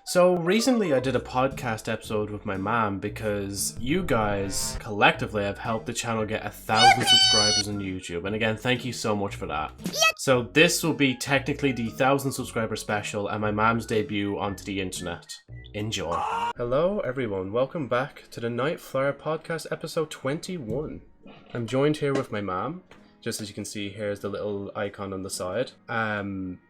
So recently I did a podcast episode with my mom because you guys collectively have helped the channel get 1,000 subscribers on YouTube. And again, thank you so much for that. So this will be technically the 1,000 subscriber special and my mom's debut onto the internet. Enjoy. Hello everyone, welcome back to the Nite podcast episode 21. I'm joined here with my mom. Just as you can see, here's the little icon on the side.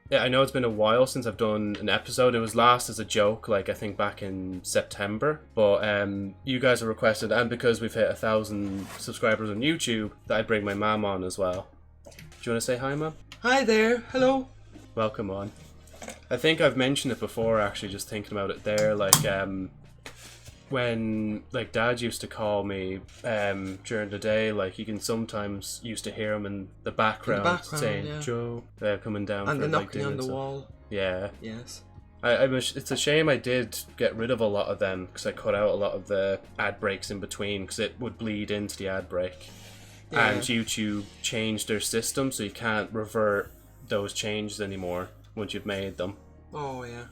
Yeah, I know it's been a while since I've done an episode. It was last as a joke, like I think back in September. But you guys have requested, and because we've hit 1,000 subscribers on YouTube, that I bring my mom on as well. Do you want to say hi, Mom? Hi there, hello. Welcome on. I think I've mentioned it before, actually, just thinking about it there. Like, when like Dad used to call me during the day, like you can sometimes used to hear him in the background, saying, yeah. Joe, coming down and for the knocking like, on the stuff. Wall. Yeah. Yes. It's a shame I did get rid of a lot of them because I cut out a lot of the ad breaks in between because it would bleed into the ad break. Yeah. And YouTube changed their system so you can't revert those changes anymore once you've made them. Oh yeah.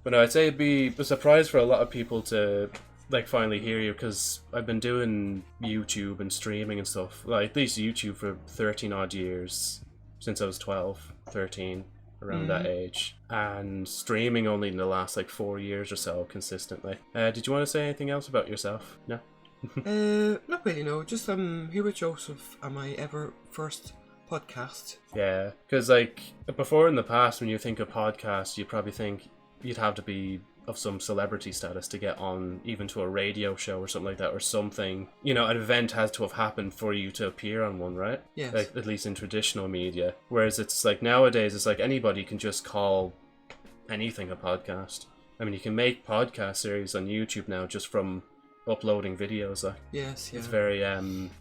But no, I'd say it'd be a surprise for a lot of people to like finally hear you because I've been doing YouTube and streaming and stuff, like at least YouTube for 13 odd years since I was 12, 13, around that age, and streaming only in the last like 4 years or so consistently. Did you want to say anything else about yourself? No? Not really, no. Just here with Joseph and my ever first podcast. Yeah, because like before in the past when you think of podcasts, you probably think you'd have to be of some celebrity status to get on even to a radio show or something like that, or something, you know, an event has to have happened for you to appear on one, right? Yes. Like at least in traditional media. Whereas it's like nowadays it's like anybody can just call anything a podcast. I mean, you can make podcast series on YouTube now just from uploading videos. Like, yes, yeah.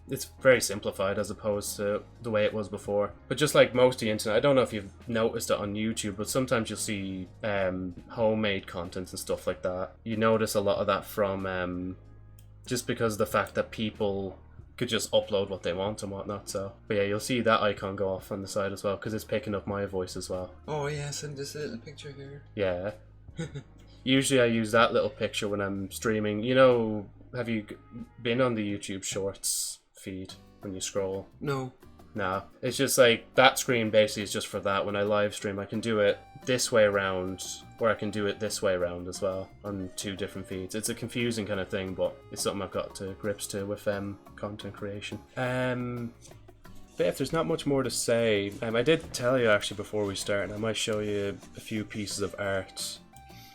It's very simplified as opposed to the way it was before. But just like most of the internet, I don't know if you've noticed it on YouTube, but sometimes you'll see homemade content and stuff like that. You notice a lot of that from just because of the fact that people could just upload what they want and whatnot. So, but yeah, you'll see that icon go off on the side as well because it's picking up my voice as well. Oh yes, and this little picture here. Yeah. Usually I use that little picture when I'm streaming. You know, have you been on the YouTube Shorts feed when you scroll? No. No. It's just like, that screen basically is just for that. When I live stream, I can do it this way around, or I can do it this way around as well on two different feeds. It's a confusing kind of thing, but it's something I've got to grips to with content creation. But if there's not much more to say, I did tell you actually before we start, and I might show you a few pieces of art.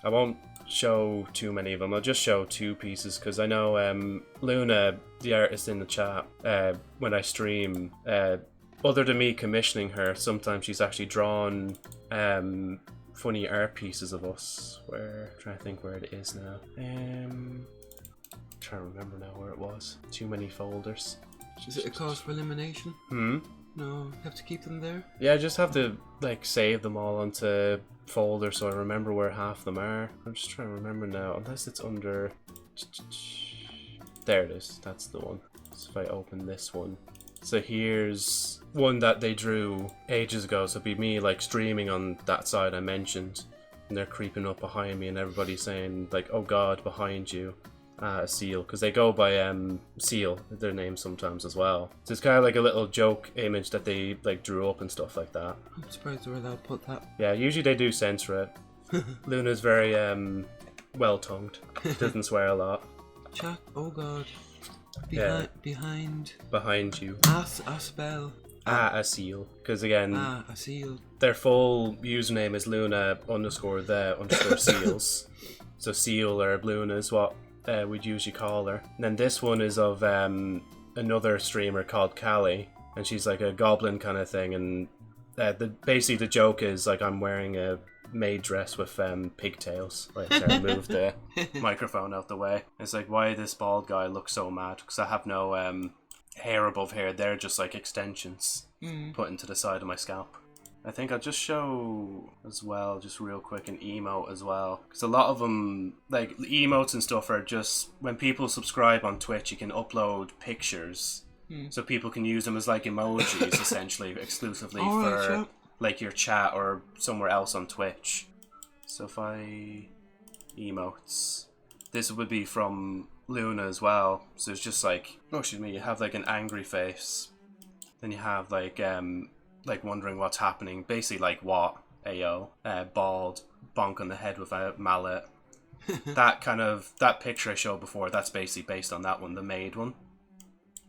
I won't show too many of them. I'll just show two pieces because I know Luna, the artist in the chat, when I stream, other than me commissioning her, sometimes she's actually drawn funny art pieces of us. I'm trying to think where it is now. I'm trying to remember now where it was. Too many folders. Is it a cause for elimination? No, you have to keep them there? Yeah, I just have to like save them all onto folders so I remember where half of them are. I'm just trying to remember now, unless it's under... There it is, that's the one. So if I open this one. So here's one that they drew ages ago, so it'd be me like streaming on that side I mentioned. And they're creeping up behind me and everybody's saying like, oh god, behind you. A seal, because they go by Seal, their name sometimes as well. So it's kind of like a little joke image that they like drew up and stuff like that. I'm surprised they were allowed to put that. Yeah, usually they do censor it. Luna's very well-tongued, doesn't swear a lot. Chat, oh god. Behind you. A spell. A seal, because again, a seal. Their full username is Luna_the_seals. So Seal or Luna is what we'd usually call her. And then this one is of another streamer called Callie, and she's like a goblin kind of thing, and basically the joke is like I'm wearing a maid dress with pigtails. Right there, I moved the microphone out the way. It's like, why this bald guy looks so mad? Because I have no hair above here. They're just like extensions put into the side of my scalp. I think I'll just show as well, just real quick, an emote as well. Because a lot of them, like emotes and stuff, are just, when people subscribe on Twitch, you can upload pictures. So people can use them as like emojis, essentially, exclusively for like your chat or somewhere else on Twitch. So if I emotes. This would be from Luna as well. So it's just like, oh, excuse me, you have like an angry face. Then you have like wondering what's happening. Basically like what? Ayo. Bald, bonk on the head with a mallet. That picture I showed before, that's basically based on that one, the maid one.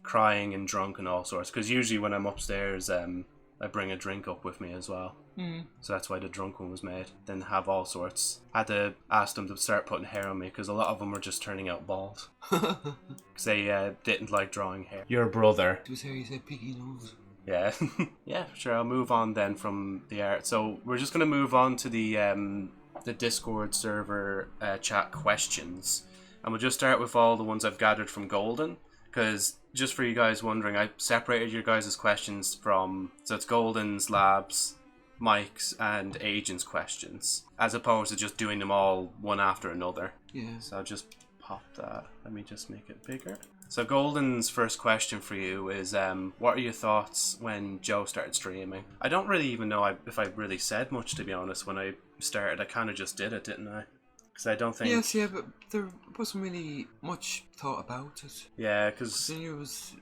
Crying and drunk and all sorts. Because usually when I'm upstairs, I bring a drink up with me as well. So that's why the drunk one was made. Then have all sorts. I had to ask them to start putting hair on me because a lot of them were just turning out bald. Because they didn't like drawing hair. Your brother. It was hair, he said piggy nose. Yeah. Yeah, sure, I'll move on then from the art. So we're just going to move on to the Discord server chat questions. And we'll just start with all the ones I've gathered from Golden. Because, just for you guys wondering, I separated your guys' questions from... So it's Golden's, Labs, Mike's, and Agent's questions. As opposed to just doing them all one after another. Yeah. So I'll just pop that. Let me just make it bigger. So Golden's first question for you is, what are your thoughts when Joe started streaming? I don't really even know if I really said much, to be honest, when I started. I kind of just did it, didn't I? Because I don't think... Yes, yeah, but there wasn't really much thought about it. Yeah, because... Then it was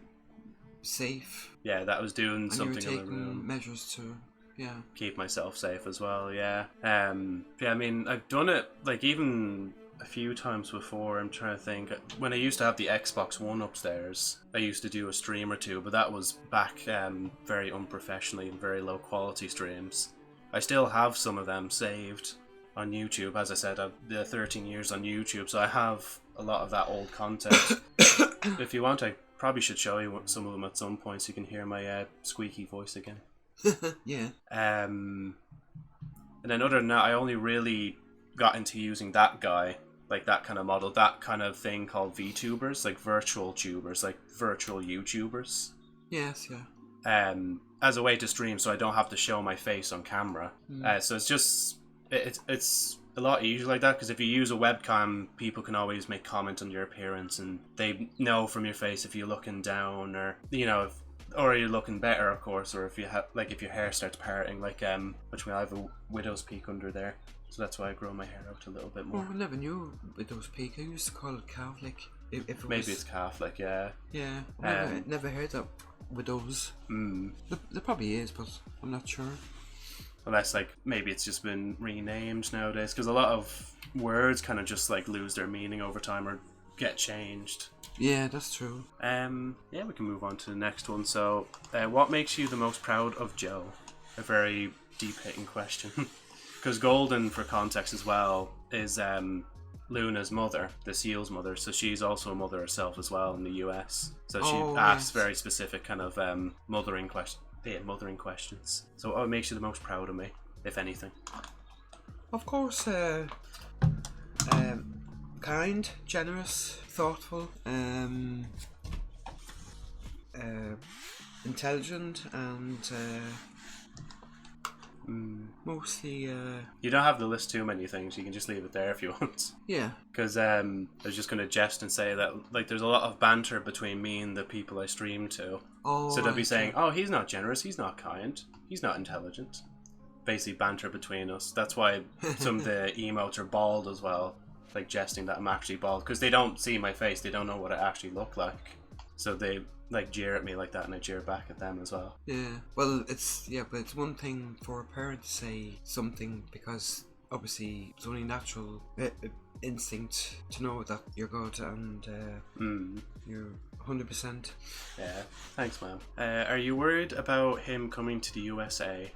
safe. Yeah, that was doing and something you were in the room. taking measures to, yeah. Keep myself safe as well, yeah. Yeah, I mean, I've done it, like, even a few times before. I'm trying to think. When I used to have the Xbox One upstairs, I used to do a stream or two, but that was back very unprofessionally and very low quality streams. I still have some of them saved on YouTube. As I said, I've 13 years on YouTube, so I have a lot of that old content. If you want, I probably should show you some of them at some point so you can hear my squeaky voice again. Yeah. And then other than that, I only really got into using that guy, like that kind of model, that kind of thing called VTubers, like virtual tubers, like virtual YouTubers. Yes, yeah. As a way to stream, so I don't have to show my face on camera. So it's just... It's a lot easier like that, because if you use a webcam, people can always make comment on your appearance, and they know from your face if you're looking down, or you know, or you're looking better, of course, or if you have, like, if your hair starts parting, like which I have a widow's peak under there, so that's why I grow my hair out a little bit more. Oh, I never knew widow's peak. I used to call it Catholic. If it Maybe was... it's Catholic, yeah. Yeah, I never heard that widows. There probably is, but I'm not sure. Unless, like, maybe it's just been renamed nowadays, because a lot of words kind of just, like, lose their meaning over time or get changed. Yeah, that's true. Yeah, we can move on to the next one. So, what makes you the most proud of Joe? A very deep-hitting question. Because Golden, for context as well, is Luna's mother, the seal's mother, so she's also a mother herself as well in the US. So she asks very specific kind of mothering questions. Yeah, mothering questions. So what makes you the most proud of me, if anything? Of course, kind, generous, thoughtful, intelligent, and mostly... You don't have to list too many things, you can just leave it there if you want. Yeah. Because I was just going to jest and say that, like, there's a lot of banter between me and the people I stream to. Oh, so they'll be saying, oh, he's not generous, he's not kind, he's not intelligent. Basically banter between us. That's why some of the emotes are bald as well. Like, jesting that I'm actually bald. Because they don't see my face, they don't know what I actually look like. So they, like, jeer at me like that, and I jeer back at them as well. Yeah, well, it's one thing for a parent to say something, because obviously it's only natural instinct to know that you're good and you're 100%. Yeah, thanks, man. Are you worried about him coming to the USA?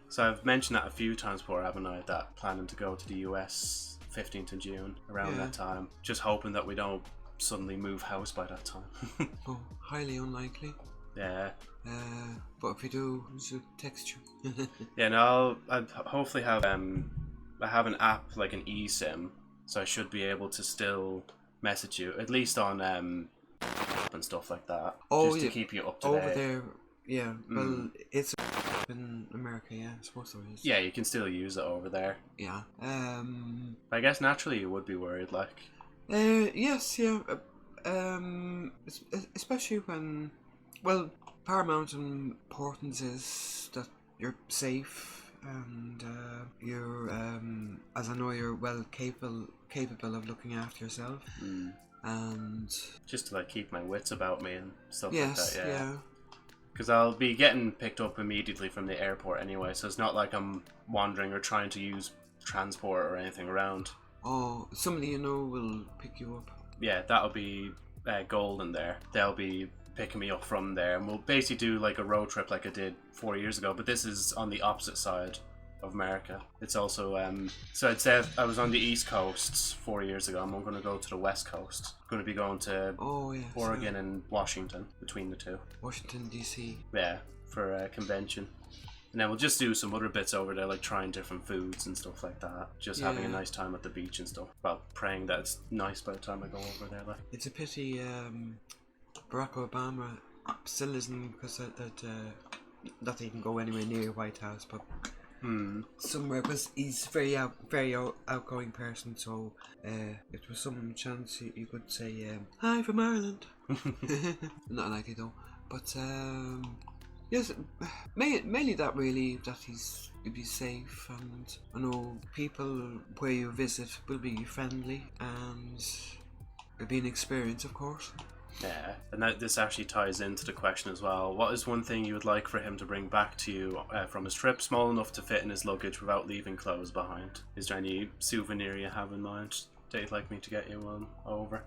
So I've mentioned that a few times before, haven't I? That planning to go to the US 15th of June, around that time. Just hoping that we don't suddenly move house by that time. Oh, highly unlikely. Yeah. But if we do, we should text you. Yeah, no, I'll hopefully have I have an app, like an eSIM, so I should be able to still message you, at least on and stuff like that. Oh, just to keep you up to over date. There, yeah. Well, it's in America, yeah. I suppose there is. Yeah, you can still use it over there. Yeah. I guess naturally you would be worried, like. Yes, yeah. Especially when, well, paramount importance is that you're safe and you're, as I know, you're well capable of looking after yourself. And just to like keep my wits about me and stuff yes, like that. yeah. Because I'll be getting picked up immediately from the airport anyway, so it's not like I'm wandering or trying to use transport or anything around. Oh, somebody you know will pick you up. Yeah, that'll be Golden there. They'll be picking me up from there, and we'll basically do like a road trip like I did 4 years ago, but this is on the opposite side of America. It's also so I'd say I was on the East Coast 4 years ago. I'm going to go to the West Coast. I'm going to be going to Oregon and Washington, between the two. Washington DC. Yeah, for a convention. And then we'll just do some other bits over there, like trying different foods and stuff like that. Just having a nice time at the beach and stuff. Well, praying that it's nice by the time I go over there. Like. It's a pity Barack Obama still isn't, because not that he can go anywhere near White House, but somewhere, because he's very outgoing person. So if there was some chance you could say, "Hi from Ireland." Not likely though, but yes, mainly that really, that he'll be safe, and I know people where you visit will be friendly, and it'll be an experience, of course. Yeah, and this actually ties into the question as well. What is one thing you would like for him to bring back to you from his trip, small enough to fit in his luggage without leaving clothes behind? Is there any souvenir you have in mind that you'd like me to get you on over?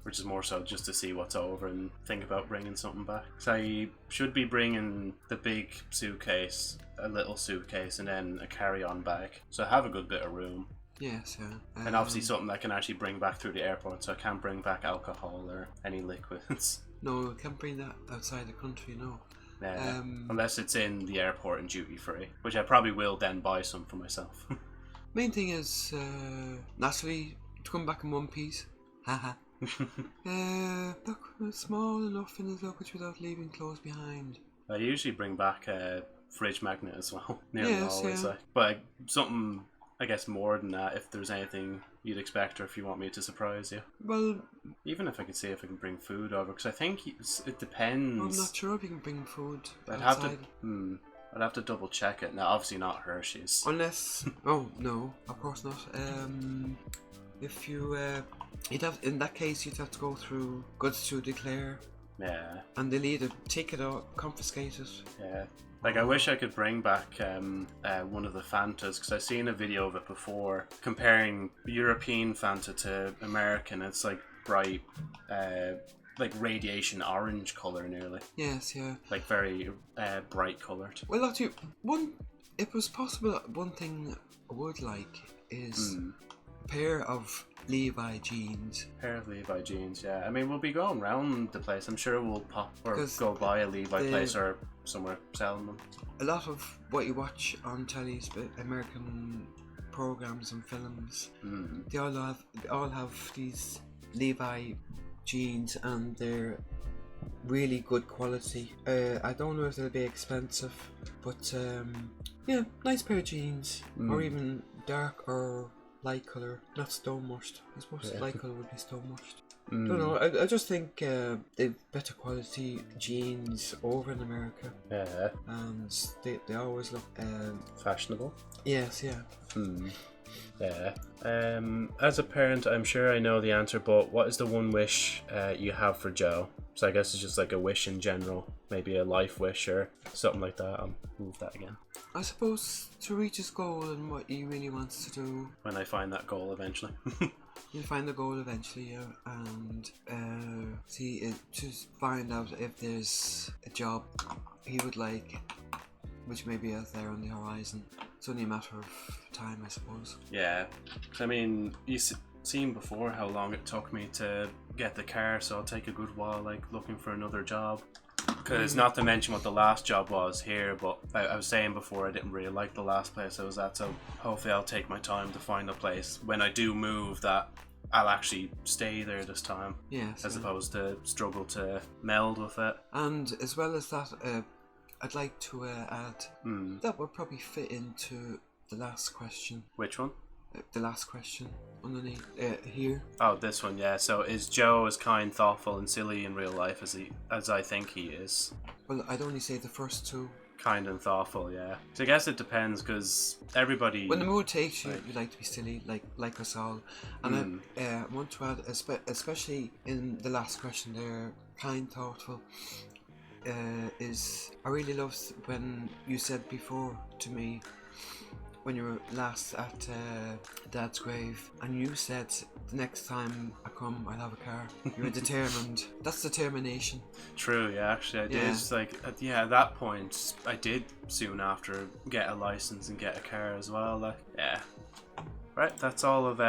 Which is more so just to see what's over and think about bringing something back. So I should be bringing the big suitcase, a little suitcase, and then a carry-on bag. So I have a good bit of room. Yes, yeah. And obviously something I can actually bring back through the airport, so I can't bring back alcohol or any liquids. No, can't bring that outside the country, no. Unless it's in the airport and duty free, which I probably will then buy some for myself. Main thing is, naturally, to come back in one piece. Haha. Look, small enough in his luggage without leaving clothes behind. I usually bring back a fridge magnet as well. Nearly always. Like. But something, I guess, more than that, if there's anything you'd expect, or if you want me to surprise you. Well, even if I could see if I can bring food over, because I think it depends. I'm not sure if you can bring food I'd outside. I'd have to double check it. Now, obviously not Hershey's. Unless, oh no, of course not. If you, in that case, you'd have to go through goods to declare. Yeah. And they'll either take it or confiscate it. Yeah. Like, I wish I could bring back one of the Fantas, because I've seen a video of it before, comparing European Fanta to American. It's like bright, like radiation orange colour nearly. Yes, yeah. Like very bright coloured. Well, actually, if it was possible, one thing I would like is a pair of Levi jeans. Yeah. I mean, we'll be going around the place. I'm sure we'll pop or go by a Levi place or somewhere selling them. A lot of what you watch on telly, American programs and films, they all have these Levi jeans, and they're really good quality. I don't know if they'll be expensive, but yeah, nice pair of jeans, or even dark or light colour, not stone washed. I suppose light colour would be stone washed. Don't know. I just think they've better quality jeans over in America. Yeah. And they always look fashionable. Yes, yeah. Yeah. As a parent, I'm sure I know the answer, but what is the one wish you have for Joe? So I guess it's just like a wish in general, maybe a life wish or something like that. I'll move that again. I suppose to reach his goal and what he really wants to do. When I find that goal eventually. You'll find the goal eventually, yeah, and just find out if there's a job he would like, which may be out there on the horizon. It's only a matter of time, I suppose. Yeah, I mean, you've seen before how long it took me to get the car, so it'll take a good while, like, looking for another job. Because not to mention what the last job was here, but I was saying before I didn't really like the last place I was at, so hopefully I'll take my time to find a place when I do move that I'll actually stay there this time. Yes. As opposed to struggle to meld with it. And as well as that, I'd like to add that would probably fit into the last question. Which one? The last question underneath here. Oh, this one, yeah. So is Joe as kind, thoughtful and silly in real life as I think he is? Well, I'd only say the first two. Kind and thoughtful, yeah. So I guess it depends, because everybody... When the mood takes you, you like to be silly, like us all. And I want to add, especially in the last question there, kind, thoughtful, is I really loved when you said before to me, when you were last at Dad's grave, and you said, the next time I come, I'll have a car. You were determined. That's determination. True, yeah, actually I did. It's like, at that point, I did soon after get a license and get a car as well. Like, yeah. Right, that's all of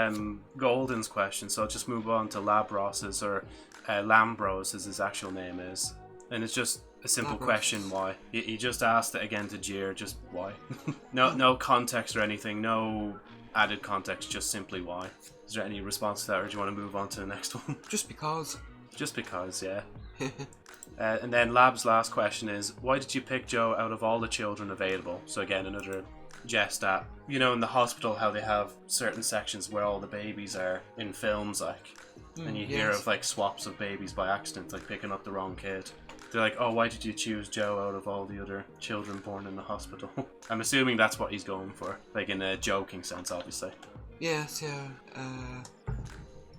Golden's questions, so I'll just move on to Labros's, or Lambros as his actual name is. And it's just a simple question, why? He just asked it again to jeer, just why? No context or anything, no added context, just simply why. Is there any response to that, or do you want to move on to the next one? Just because. Just because, yeah. And then Lab's last question is, why did you pick Joe out of all the children available? So again, another jest at, you know, in the hospital, how they have certain sections where all the babies are in films, like, and you hear of like swaps of babies by accident, like picking up the wrong kid. They're like, oh, why did you choose Joe out of all the other children born in the hospital? I'm assuming that's what he's going for, like in a joking sense, obviously. Yes, yeah.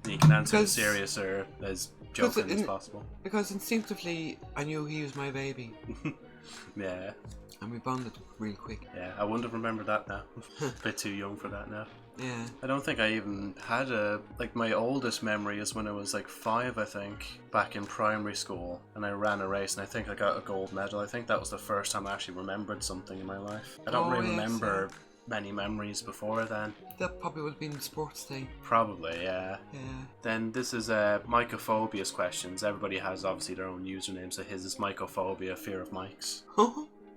You can answer as serious or as joking as possible. Because instinctively, I knew he was my baby. Yeah. And we bonded real quick. Yeah, I wouldn't have remembered that now. A bit too young for that now. Yeah. I don't think I even had my oldest memory is when I was like 5, I think, back in primary school, and I ran a race, and I think I got a gold medal. I think that was the first time I actually remembered something in my life. I don't really remember many memories before then. That probably would have been sports day. Probably, yeah. Yeah. Then this is Mycophobia's questions. Everybody has obviously their own username, so his is Mycophobia, fear of mics.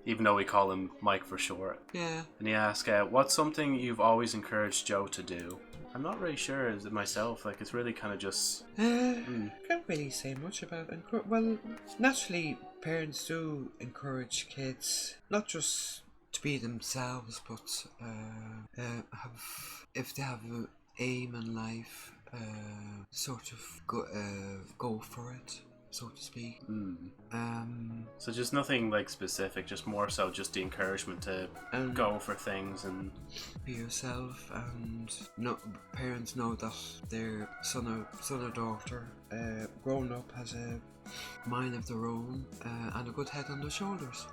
Even though we call him Mike for short. Yeah. And he asks, what's something you've always encouraged Joe to do? I'm not really sure is it myself, like it's really kind of just... Can't really say much about it. Well, naturally parents do encourage kids, not just to be themselves, but if they have an aim in life, sort of go for it, so to speak. So just nothing like specific, just more so just the encouragement to go for things and be yourself, and parents know that their son or daughter growing up has a mind of their own and a good head on their shoulders.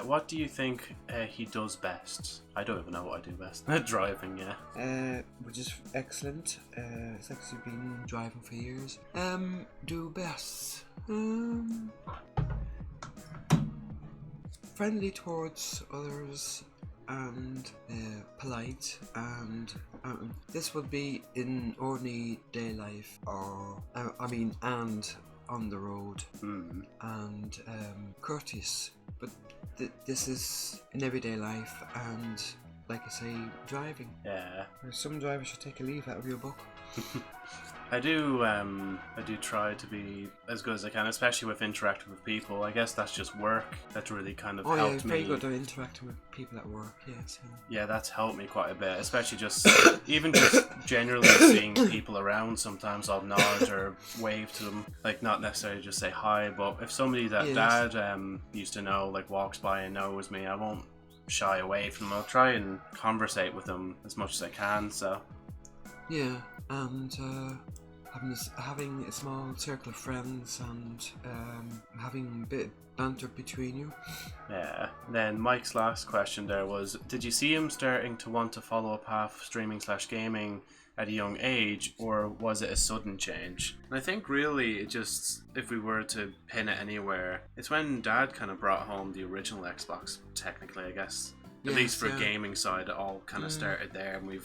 What do you think he does best? I don't even know what I do best. Driving, yeah. Which is excellent. It's actually been driving for years. Do best. Friendly towards others and polite, and this would be in ordinary day life, or and on the road, and courteous, but this is in everyday life, and like I say, driving. Yeah. Some drivers should take a leaf out of your book. I do try to be as good as I can, especially with interacting with people. I guess that's just work. That's really kind of helped me. Very good at interacting with people at work, yes. Yeah, that's helped me quite a bit, especially just even just generally seeing people around. Sometimes I'll nod or wave to them, like not necessarily just say hi, but if somebody that Dad used to know like walks by and knows me, I won't shy away from them. I'll try and conversate with them as much as I can. So yeah, and having a small circle of friends and having a bit of banter between you. Yeah. Then Mike's last question there was, did you see him starting to want to follow a path of streaming/gaming at a young age, or was it a sudden change? And I think really it just, if we were to pin it anywhere, it's when Dad kind of brought home the original Xbox, technically, I guess. At least for gaming side, it all kind of started there, and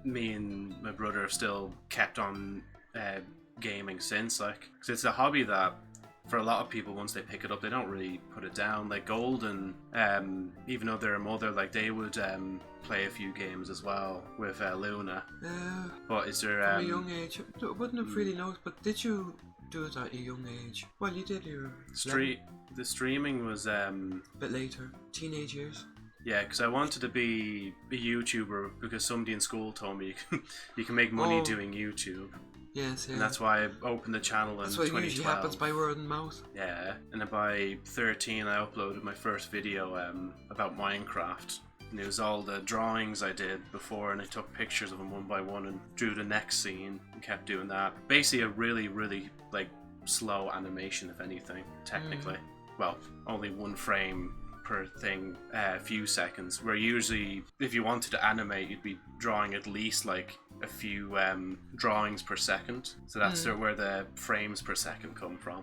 me and my brother have still kept on gaming since, like, because it's a hobby that for a lot of people, once they pick it up, they don't really put it down. Like Golden, even though they're a mother, like they would play a few games as well with Luna. But is there from a young age? I wouldn't have really noticed, but did you do it at a young age? Well, you did. The streaming was a bit later, teenage years. Yeah, because I wanted to be a YouTuber because somebody in school told me you can make money doing YouTube. Yes, yeah. And that's why I opened the channel in 2012. That's what usually happens by word of mouth. Yeah, and then by 13 I uploaded my first video about Minecraft. And it was all the drawings I did before, and I took pictures of them one by one and drew the next scene and kept doing that. Basically a really, really like slow animation, if anything, technically. Well, only one frame per thing, a few seconds, where usually if you wanted to animate you'd be drawing at least like a few drawings per second, so that's sort of where the frames per second come from.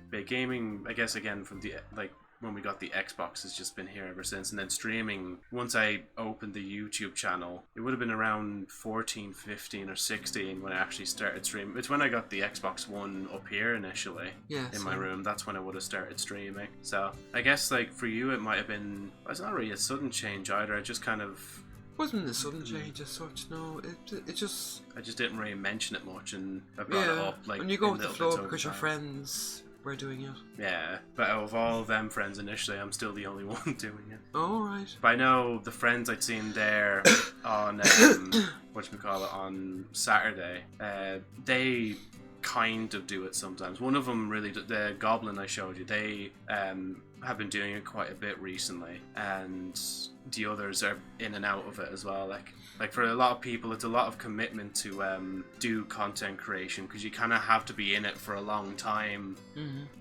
But gaming, I guess, again from the like when we got the Xbox, has just been here ever since. And then streaming, once I opened the YouTube channel, it would have been around 14, 15 or 16 when I actually started streaming. It's when I got the Xbox One up here initially, in my room. That's when I would have started streaming. So I guess like for you it might have been, it's not really a sudden change either. I just kind of wasn't a sudden change as such. No, it just, I just didn't really mention it much, and I brought it up like when you go with the little flow bits because your over time. friends were doing it. Yeah, but of all of them friends initially, I'm still the only one doing it. Oh, right. But I know the friends I'd seen there on whatchamacallit, on Saturday, they kind of do it sometimes. One of them really, the goblin I showed you, they have been doing it quite a bit recently, and the others are in and out of it as well. Like for a lot of people, it's a lot of commitment to do content creation, because you kind of have to be in it for a long time.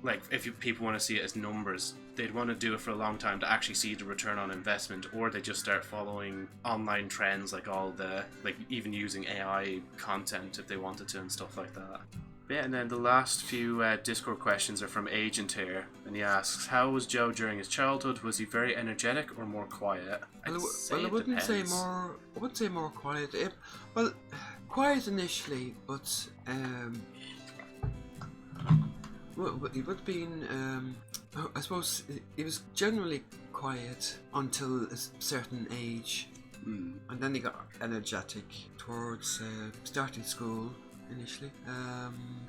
Like if people want to see it as numbers, they'd want to do it for a long time to actually see the return on investment, or they just start following online trends, like all the, like even using AI content if they wanted to and stuff like that. Yeah, and then the last few Discord questions are from Agent here, and he asks, how was Joe during his childhood? Was he very energetic or more quiet? I wouldn't say more quiet. Well, quiet initially, but he would have been, I suppose he was generally quiet until a certain age, and then he got energetic towards starting school. Initially,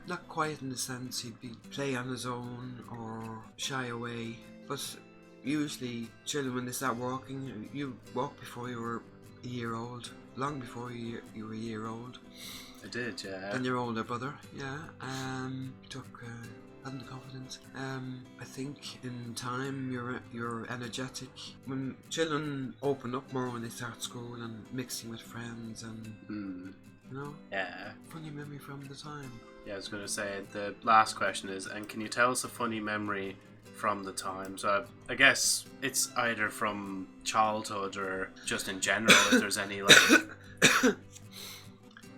not quiet in the sense he'd be play on his own or shy away, but usually children, when they start walking, you walk before you were a year old, long before you were a year old. I did, yeah. And your older brother, yeah, took having the confidence. I think in time you're energetic. When children open up more when they start school and mixing with friends and you know? Yeah. Funny memory from the time. Yeah, I was going to say, the last question is, and can you tell us a funny memory from the time? So I guess it's either from childhood or just in general, if there's any, like,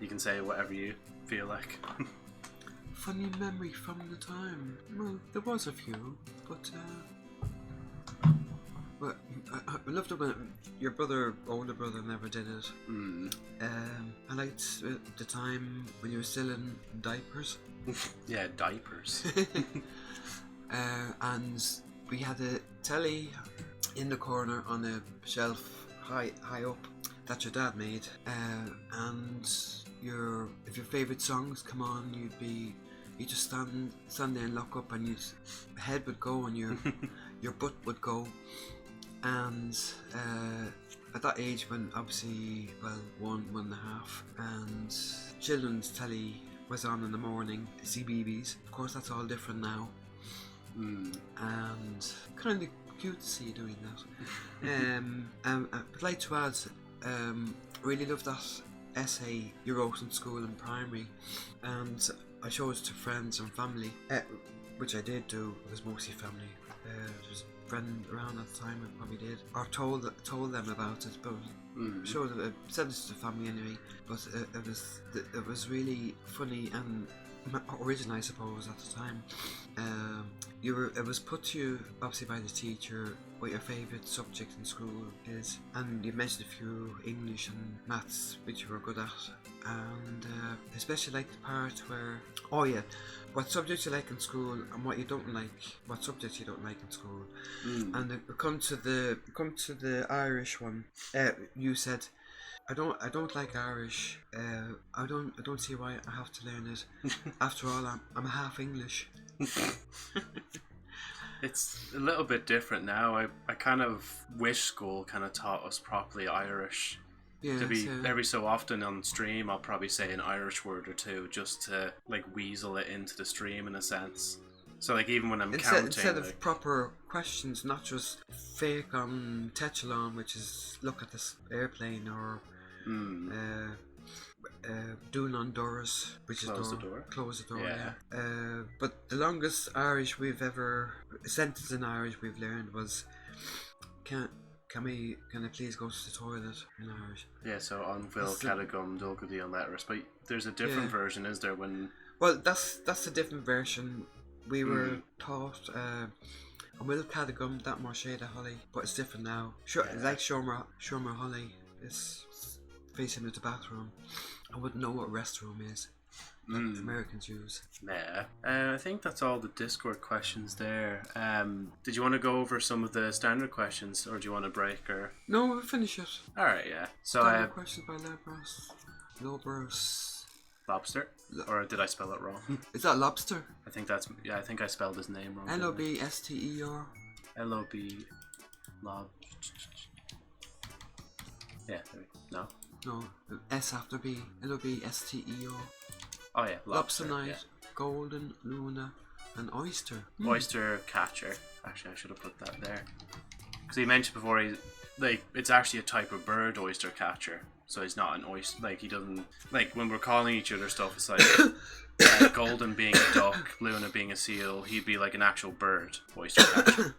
you can say whatever you feel like. Funny memory from the time? Well, there was a few, but well, I loved it when your older brother never did it. I liked the time when you were still in diapers. Yeah, diapers. And we had a telly in the corner on a shelf high up that your dad made. And if your favourite songs come on, you just stand there and look up, and your head would go and your butt would go. And at that age, when obviously, well, 1.5, and children's telly was on in the morning, CBeebies. Of course, that's all different now. And kind of cute to see you doing that. I'd like to add, really loved that essay you wrote in school and primary, and I showed it to friends and family, which I did do. It was mostly family. There was a friend around at the time I probably did, or told them about it, but said this to the family anyway. But it was really funny and original, I suppose, at the time. It was put to you obviously by the teacher what your favourite subject in school is, and you mentioned a few English and maths which you were good at, and especially like the part where, oh yeah, what subjects you like in school and what subjects you don't like in school. And come to the Irish one. You said, I don't like Irish. I don't see why I have to learn it. After all, I'm half English. It's a little bit different now. I kind of wish school kind of taught us properly Irish, Yeah, To be every so often on stream, I'll probably say an Irish word or two just to like weasel it into the stream in a sense. So like even when I'm counting, instead of proper questions, not just fake on Techalon, which is look at this airplane, or doing on doors, which close is the door. Close the door. Yeah. But the longest Irish we've ever sentence in Irish we've learned was can I please go to the toilet in Irish? Yeah, so on Vil Catagum Dulgadi on letters, but there's a different version, is there? When that's a different version. We were taught on Will Catagum that Marshada Holly, but it's different now. Like Shomer Holly is facing with the bathroom. I wouldn't know what a restroom is. Americans use. Yeah. I think that's all the Discord questions there. Did you want to go over some of the standard questions, or do you want to break? Or no, we'll finish it. All right, yeah. So standard questions by Lobros. Lobster, or did I spell it wrong? Is that lobster? I think that's I think I spelled his name wrong. Lobster. Lob. Yeah. No. No, S after B. Lobster. Oh yeah, lobster Nite, golden Luna, and oyster. Oyster catcher. Actually, I should have put that there. Because he mentioned before, it's actually a type of bird, oyster catcher. So he's not an oyster. Like he doesn't like when we're calling each other stuff. It's like golden being a duck, Luna being a seal. He'd be like an actual bird, oyster catcher.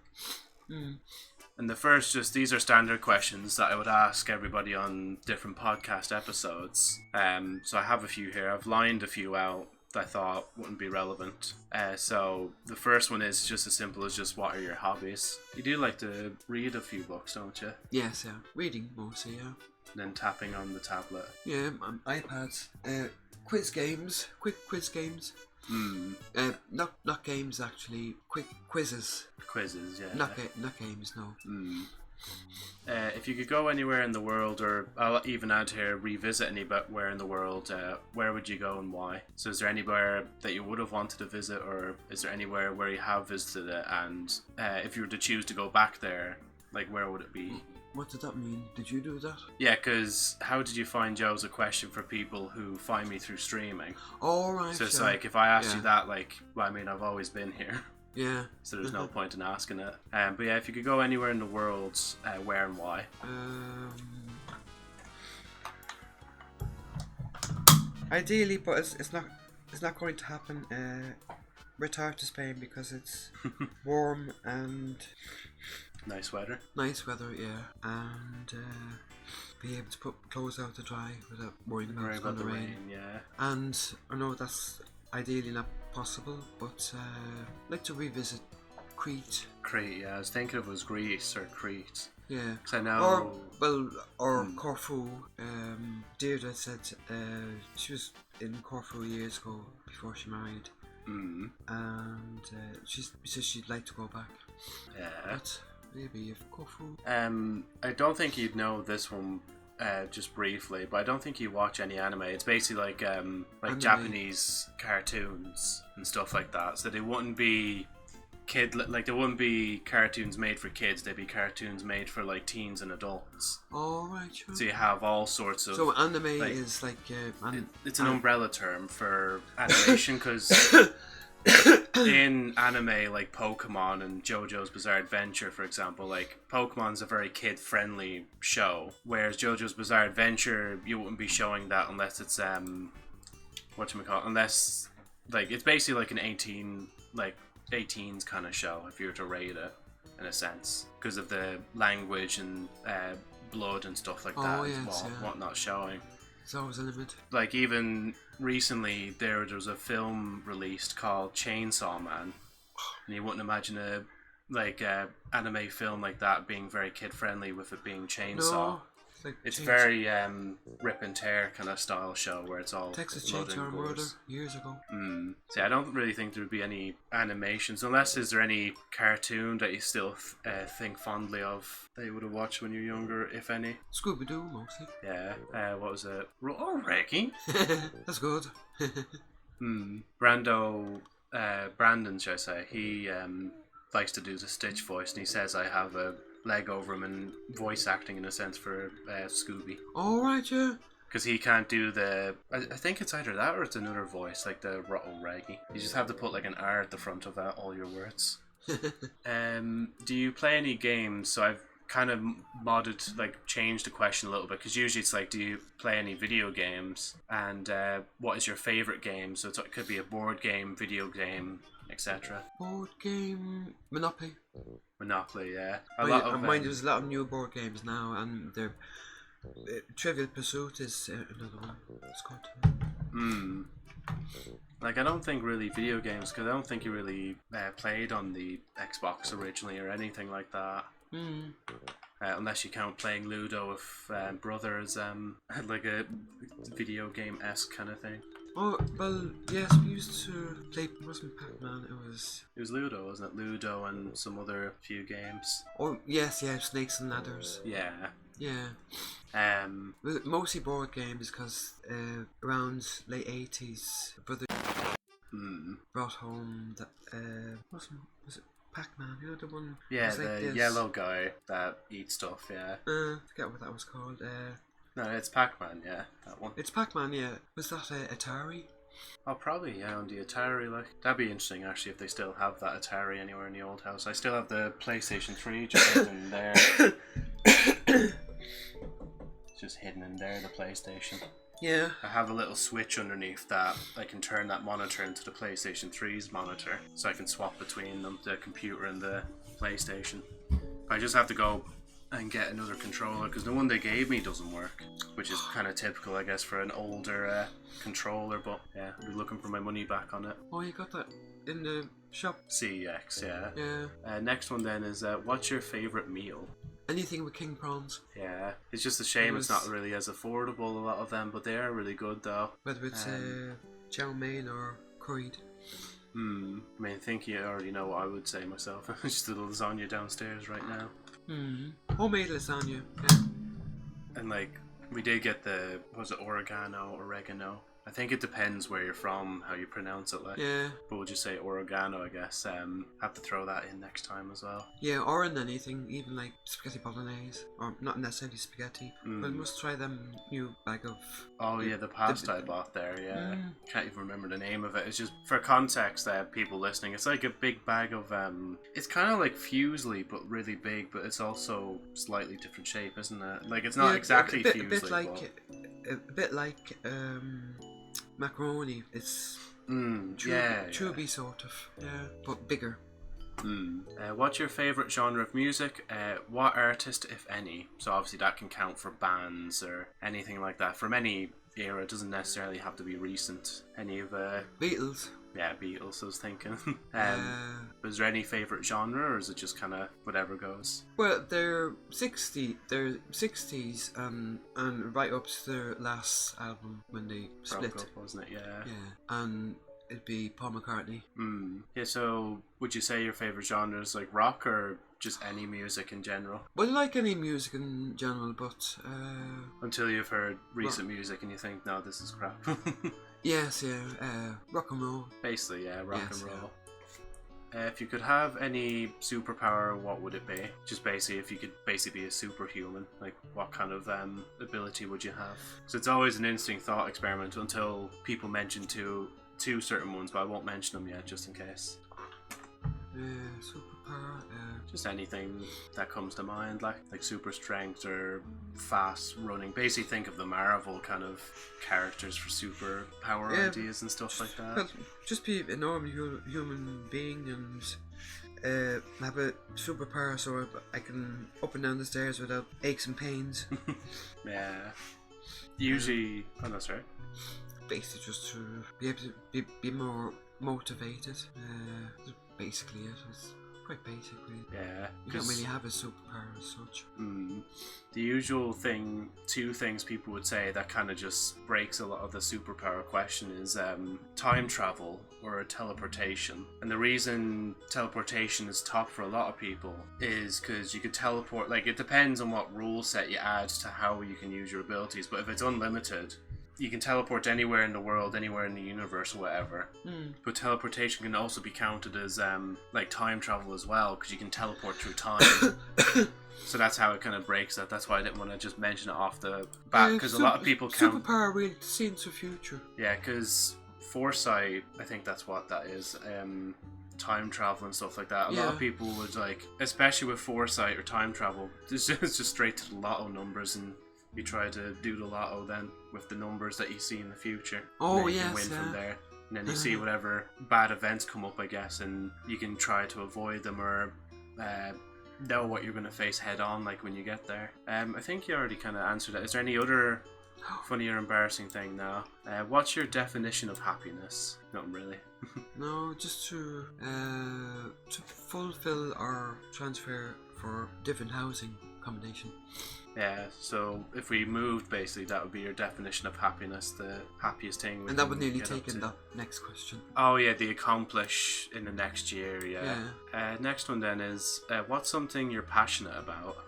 And the first, these are standard questions that I would ask everybody on different podcast episodes. So I have a few here. I've lined a few out that I thought wouldn't be relevant. So the first one is just as simple as just what are your hobbies? You do like to read a few books, don't you? Yes, yeah. Reading mostly, yeah. And then tapping on the tablet. Yeah, iPads. Quiz games. Quick quiz games. Not games actually. Quick quizzes. Quizzes, yeah. Not games, no. If you could go anywhere in the world, or I'll even add here, revisit anywhere in the world, where would you go and why? So is there anywhere that you would have wanted to visit, or is there anywhere where you have visited it, and if you were to choose to go back there, like where would it be? What did that mean? Did you do that? Yeah, because how did you find Joe's a question for people who find me through streaming. Oh, right. So it's like, if I asked you that, like, well, I mean, I've always been here. Yeah. So there's no point in asking it. But yeah, if you could go anywhere in the world, where and why? Ideally, but it's not going to happen. Retire to Spain because it's warm and nice weather. Nice weather, yeah, and be able to put clothes out to dry without worrying about the rain. Yeah. And I know that's ideally not possible, but I'd like to revisit Crete. Crete, yeah. I was thinking it was Greece or Crete. Yeah. Cause I know. Or Corfu. Deirdre said she was in Corfu years ago before she married. And she says she'd like to go back. Yeah. But maybe if Corfu. I don't think you'd know this one. Just briefly, but I don't think you watch any anime. It's basically like anime. Japanese cartoons and stuff like that. So they wouldn't be they wouldn't be cartoons made for kids. They'd be cartoons made for like teens and adults. Oh right, sure. So you have all sorts of. So anime is like. It's an umbrella term for animation because. In anime like Pokemon and JoJo's Bizarre Adventure, for example, like Pokemon's a very kid-friendly show, whereas JoJo's Bizarre Adventure, you wouldn't be showing that unless it's unless like it's basically like an 18s kind of show if you were to rate it in a sense because of the language and blood and stuff like that whatnot showing. It's always a limit. Like even recently there was a film released called Chainsaw Man, and you wouldn't imagine a anime film like that being very kid friendly with it being chainsaw. No, it's very rip and tear kind of style show where it's all Texas Chainsaw Murder years ago. See, I don't really think there would be any animations unless is there any cartoon that you still think fondly of that you would have watched when you were younger, if any. Scooby-Doo mostly. Yeah. What was it? Oh, Reggie. That's good. Brandon, should I say? He likes to do the Stitch voice, and he says I have a leg over him and voice acting in a sense for Scooby. All right, yeah. Because he can't do the... I think it's either that or it's another voice, like the Rotten Reggie. You just have to put like an R at the front of all your words. Do you play any games? So I've kind of modded, like changed the question a little bit, because usually it's like, do you play any video games? And what is your favourite game? So it could be a board game, video game, etc. Board game, Monopoly. Monopoly, yeah. Mind there's a lot of new board games now, and they're... Trivial Pursuit is another one. It's called. Like, I don't think really video games, because I don't think you really played on the Xbox originally or anything like that. Unless you count playing Ludo with brothers, like a video game-esque kind of thing. Oh, well, yes, we used to play, it wasn't Pac-Man, it was Ludo, wasn't it? Ludo and some other few games. Oh, yes, yeah, Snakes and Ladders. Yeah. Yeah. Mostly board games, because around late 80s, brother brought home that, was it Pac-Man, you know, the one... Yeah, like the yellow guy that eats stuff, yeah. I forget what that was called. No, it's Pac-Man, yeah, that one. It's Pac-Man, yeah. Was that Atari? Oh, probably, yeah, on the Atari, like. That'd be interesting, actually, if they still have that Atari anywhere in the old house. I still have the PlayStation 3 just hidden in there. It's just hidden in there, the PlayStation. Yeah. I have a little switch underneath that I can turn that monitor into the PlayStation 3's monitor, so I can swap between them, the computer and the PlayStation. I just have to go and get another controller, because the one they gave me doesn't work, which is kind of typical, I guess, for an older controller, but yeah, I'll be looking for my money back on it. Oh, you got that in the shop? CEX, yeah. Yeah. Next one then is, what's your favourite meal? Anything with king prawns. Yeah, it's just a shame it's not really as affordable, a lot of them, but they are really good though. Whether it's chow mein or curried. I mean, I think you already know what I would say myself. Just a little lasagna downstairs right now. Homemade lasagna, yeah. And like, we did get the, was it oregano? I think it depends where you're from, how you pronounce it, like. Yeah. But we'll just say oregano, I guess. Have to throw that in next time as well. Yeah, or in anything, even like spaghetti bolognese, or not necessarily spaghetti. But must try them new bag of... Oh yeah, the pasta I bought there, yeah. Can't even remember the name of it. It's just, for context, people listening, it's like a big bag of, it's kind of like fusilli, but really big, but it's also slightly different shape, isn't it? Like, it's not exactly fusilli, a bit like macaroni. It's chubby sort of, yeah, but bigger. What's your favourite genre of music? What artist, if any? So obviously that can count for bands or anything like that. From any era, it doesn't necessarily have to be recent. Any of Beatles. Yeah, Beatles, I was thinking. Was there any favourite genre, or is it just kind of whatever goes? Well, they're 60s and right up to their last album when they split. Broke up, wasn't it? Yeah. Yeah, and it'd be Paul McCartney. Yeah, so would you say your favourite genre is like rock or just any music in general? Well, I like any music in general, but... Until you've heard recent music and you think, no, this is crap. Yes, yeah, rock and roll. Basically, yeah, rock and roll. Yeah. If you could have any superpower, what would it be? Just basically, if you could basically be a superhuman, like what kind of ability would you have? So it's always an interesting thought experiment until people mention two certain ones, but I won't mention them yet, just in case. Superpower. Just anything that comes to mind, like super strength or fast running. Basically, think of the Marvel kind of characters for superpower ideas and stuff like that. Well, just be a normal human being and have a superpower so I can up and down the stairs without aches and pains. Yeah. Usually, oh no, sorry. Basically, just to be able to be more motivated. Basically, it's quite basically. Yeah. You don't really have a superpower as such. The usual thing, two things people would say that kind of just breaks a lot of the superpower question is time travel or teleportation. And the reason teleportation is top for a lot of people is because you could teleport, like it depends on what rule set you add to how you can use your abilities, but if it's unlimited, you can teleport anywhere in the world, anywhere in the universe, or whatever. But teleportation can also be counted as like time travel as well, because you can teleport through time. So that's how it kind of breaks that. That's why I didn't want to just mention it off the bat, because a lot of people count superpower really to see into the future. Yeah, because foresight, I think that's what that is. Time travel and stuff like that. A lot of people would like, especially with foresight or time travel, it's just straight to the lotto numbers, and you try to do the lotto then with the numbers that you see in the future. Oh, and you can win from there. And then you see whatever bad events come up, I guess, and you can try to avoid them or know what you're going to face head on, like when you get there. I think you already kind of answered it. Is there any other funny or embarrassing thing now? What's your definition of happiness? Nothing really. No, just to fulfill or transfer for different housing combination. Yeah, so if we moved, basically, that would be your definition of happiness, the happiest thing. And that would nearly take in the next question. Oh yeah, the accomplish in the next year, yeah. Next one then is, what's something you're passionate about,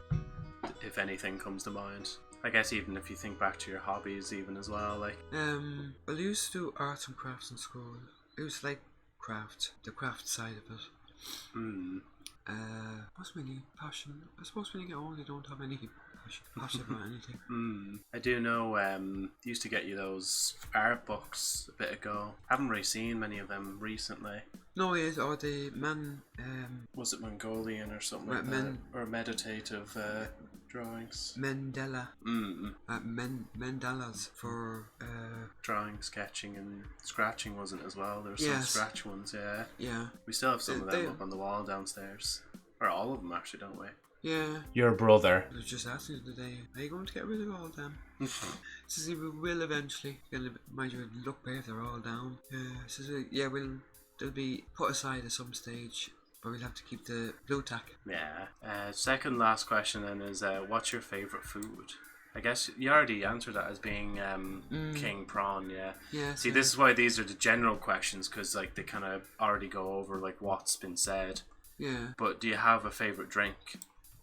if anything comes to mind? I guess even if you think back to your hobbies even as well, like... Well, I used to do arts and crafts in school. It was like the craft side of it. What's my passion? I suppose when you get older, you don't have any passion about anything. I do know, used to get you those art books a bit ago. Haven't really seen many of them recently. No, it is, or the was it Mongolian or something like that? Or meditative drawings? Mandela. Mandalas for... drawing, sketching and scratching, wasn't it, as well? There were some scratch ones, yeah. Yeah. We still have some of them up on the wall downstairs. Or all of them, actually, don't we? Yeah. Your brother. I was just asking you today, are you going to get rid of all of them? Says we will eventually. Mind you, look back if they're all down. Says they'll be put aside at some stage, but we'll have to keep the blue tack. Yeah. Second last question then is, what's your favourite food? I guess you already answered that as being king prawn, yeah. Yeah. See, this is why these are the general questions, because like they kind of already go over like what's been said. Yeah. But do you have a favourite drink?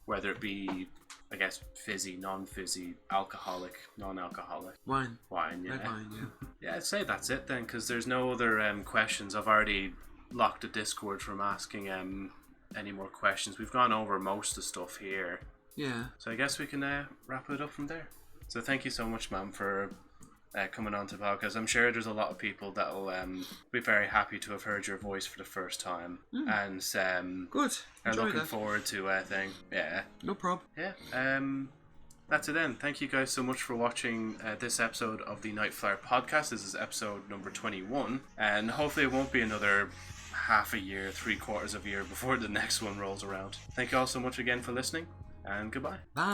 Whether it be, I guess, fizzy, non-fizzy, alcoholic, non-alcoholic. Wine, yeah. Red wine, yeah. Yeah, I'd say that's it then, because there's no other questions. I've already locked the Discord from asking any more questions. We've gone over most of the stuff here. Yeah. So I guess we can wrap it up from there. So thank you so much, ma'am, for coming on to the podcast. I'm sure there's a lot of people that'll be very happy to have heard your voice for the first time. And good. I'm looking forward to thing. Yeah. No problem. Yeah. That's it then. Thank you guys so much for watching this episode of the Night Flyer podcast. This is episode number 21, and hopefully it won't be another half a year, 3/4 of a year before the next one rolls around. Thank you all so much again for listening, and goodbye. Bye.